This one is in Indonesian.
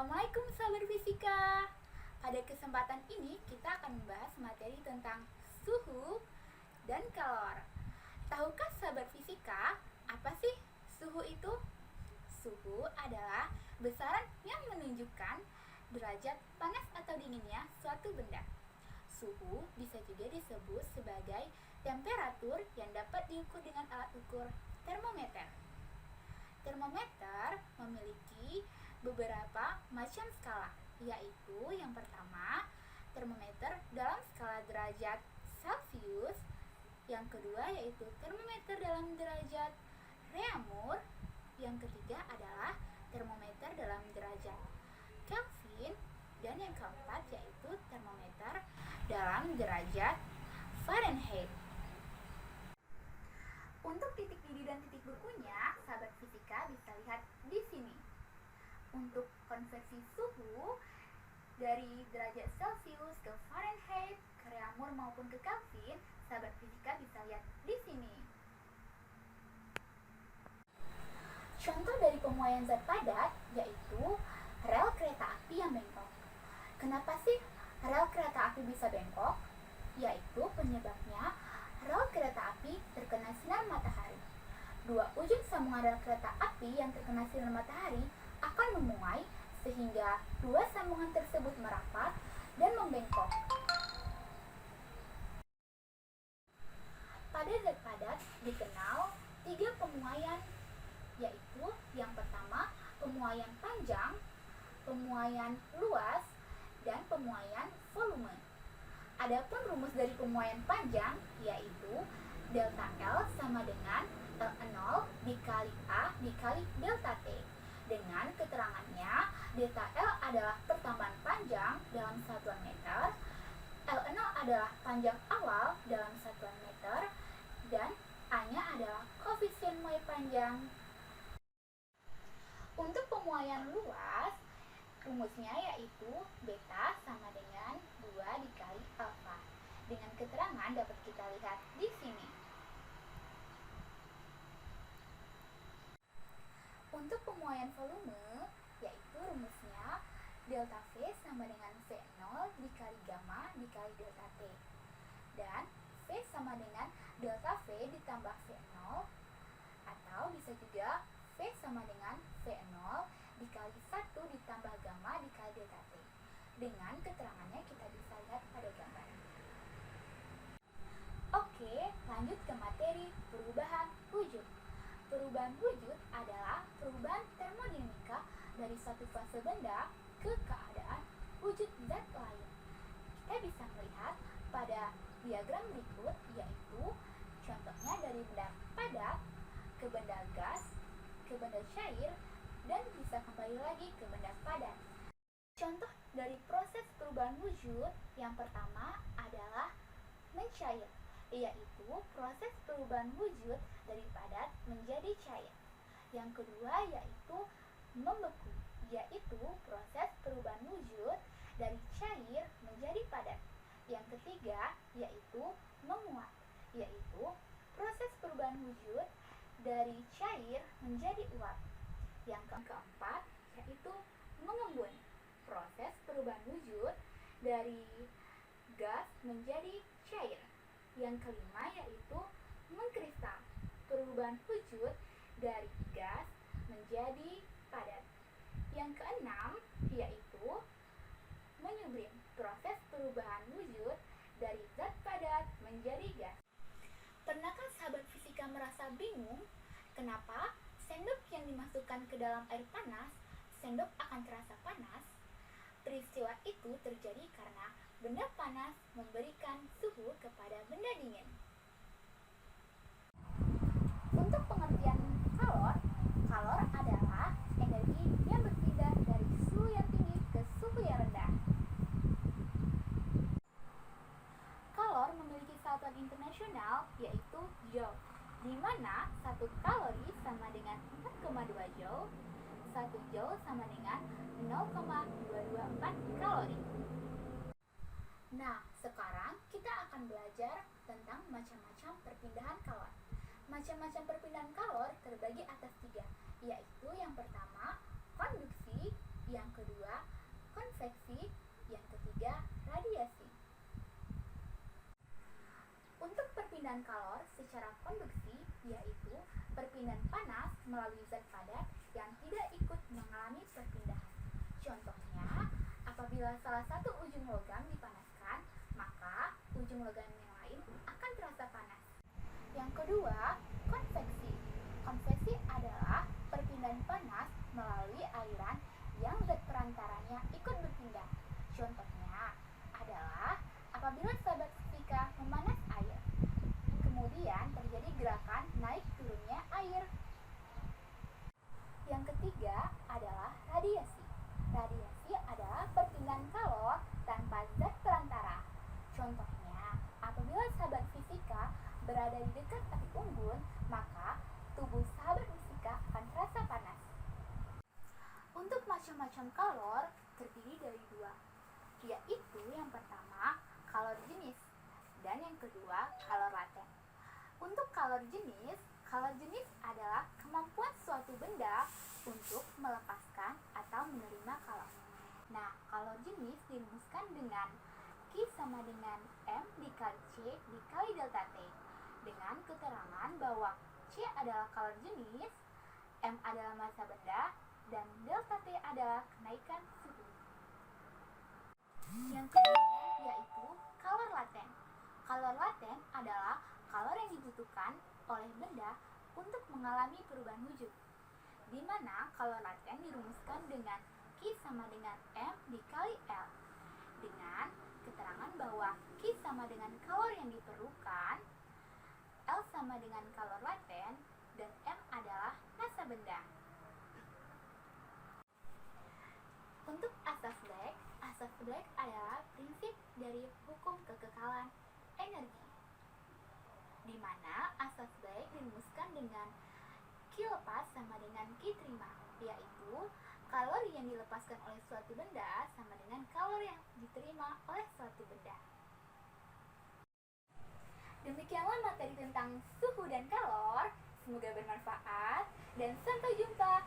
Assalamualaikum sahabat fisika. Pada kesempatan ini kita akan membahas materi tentang suhu dan kalor. Tahukah sahabat fisika apa sih suhu itu? Suhu adalah besaran yang menunjukkan derajat panas atau dinginnya suatu benda. Suhu bisa juga disebut sebagai temperatur yang dapat diukur dengan alat ukur termometer. Termometer memiliki beberapa macam skala, yaitu yang pertama, termometer dalam skala derajat Celcius, yang kedua yaitu termometer dalam derajat Reaumur, yang ketiga adalah termometer dalam derajat Kelvin, dan yang keempat yaitu termometer dalam derajat Fahrenheit. Untuk titik didih dan titik bekunya, sahabat fisika bisa lihat di sini. Untuk konversi suhu dari derajat Celcius ke Fahrenheit, ke Reaumur maupun ke Kelvin, sahabat fisika bisa lihat di sini. Contoh dari pemuaian zat padat yaitu rel kereta api yang bengkok. Kenapa sih rel kereta api bisa bengkok? Yaitu penyebabnya rel kereta api terkena sinar matahari. Dua ujung sambungan rel kereta api yang terkena sinar matahari akan memuai sehingga dua sambungan tersebut merapat dan membengkok. Pada zat padat dikenal tiga pemuaian, yaitu yang pertama pemuaian panjang, pemuaian luas, dan pemuaian volume. Adapun rumus dari pemuaian panjang yaitu delta L sama dengan L0 dikali A dikali delta T. Dengan keterangannya, delta L adalah pertambahan panjang dalam satuan meter, L0 adalah panjang awal dalam satuan meter, dan A-nya adalah koefisien muai panjang. Untuk pemuaian luas, rumusnya yaitu beta sama dengan 2 dikali alfa. Dengan keterangan dapat kita lihat di sini. Untuk pemuaian volume, yaitu rumusnya delta V sama dengan V0 dikali gamma dikali delta T. Dan V sama dengan delta V ditambah V0, atau bisa juga V sama dengan V0 dikali 1 ditambah gamma dikali delta T. Dengan keterangannya kita bisa lihat pada gambar. Oke, lanjut ke materi perubahan wujud. Perubahan wujud adalah perubahan termodinamika dari satu fase benda ke keadaan wujud zat lain. Kita bisa melihat pada diagram berikut, yaitu contohnya dari benda padat ke benda gas, ke benda cair, dan bisa kembali lagi ke benda padat. Contoh dari proses perubahan wujud yang pertama adalah mencair, yaitu proses perubahan wujud dari padat menjadi cair. Yang kedua yaitu membeku, yaitu proses perubahan wujud dari cair menjadi padat. Yang ketiga yaitu menguap, yaitu proses perubahan wujud dari cair menjadi uap. Yang keempat yaitu mengembun, proses perubahan wujud dari gas menjadi cair. Yang kelima yaitu mengkristal, perubahan wujud dari gas menjadi padat. Yang keenam yaitu menyublim, proses perubahan wujud dari zat padat menjadi gas. Pernahkah sahabat fisika merasa bingung kenapa sendok yang dimasukkan ke dalam air panas, sendok akan terasa panas? Peristiwa itu terjadi karena benda panas memberikan suhu kepada benda dingin. Untuk pengertian kalor, kalor adalah energi yang berpindah dari suhu yang tinggi ke suhu yang rendah. Kalor memiliki satuan internasional yaitu joule, di mana 1 kalori sama dengan 4,2 joule, 1 joule sama dengan 0,224 kalori. Nah, sekarang kita akan belajar tentang macam-macam perpindahan kalor. Macam-macam perpindahan kalor terbagi atas 3, yaitu yang pertama konduksi, yang kedua konveksi, yang ketiga radiasi. Untuk perpindahan kalor secara konduksi, yaitu perpindahan panas melalui zat padat yang tidak ikut mengalami perpindahan. Contohnya, apabila salah satu ujung logam dipanaskan, maka ujung logam yang lain akan terasa panas. Yang kedua, konveksi. Konveksi adalah perpindahan panas melalui aliran yang zat perantaranya ikut berpindah. Contohnya adalah apabila sahabat fisika memanas air, kemudian terjadi gerakan naik turunnya air. Yang ketiga adalah radiasi. Radiasi adalah perpindahan kalor tanpa zat perantara. Contohnya, apabila sahabat fisika berada di dekat api unggun, maka tubuh sahabat fisika akan terasa panas. Untuk macam-macam kalor terdiri dari dua, yaitu yang pertama kalor jenis dan yang kedua kalor laten. Untuk kalor jenis adalah kemampuan suatu benda untuk melepaskan atau menerima kalor. Nah, kalor jenis dirumuskan dengan Q sama dengan M dikali C dikali delta T, dengan keterangan bahwa C adalah kalor jenis, M adalah massa benda, dan delta T adalah kenaikan suhu. Yang kedua yaitu kalor laten. Kalor laten adalah kalor yang dibutuhkan oleh benda untuk mengalami perubahan wujud, di mana kalor laten dirumuskan dengan Q sama dengan M dikali L, dengan keterangan bahwa Q sama dengan kalor yang diperlukan, L sama dengan kalor laten, dan M adalah massa benda. Untuk asas Black adalah prinsip dari hukum kekekalan energi, di mana asas Black dirumuskan dengan Q lepas sama dengan Q terima, yaitu kalori yang dilepaskan oleh suatu benda sama dengan kalori yang diterima oleh suatu benda. Demikianlah materi tentang suhu dan kalor. Semoga bermanfaat dan sampai jumpa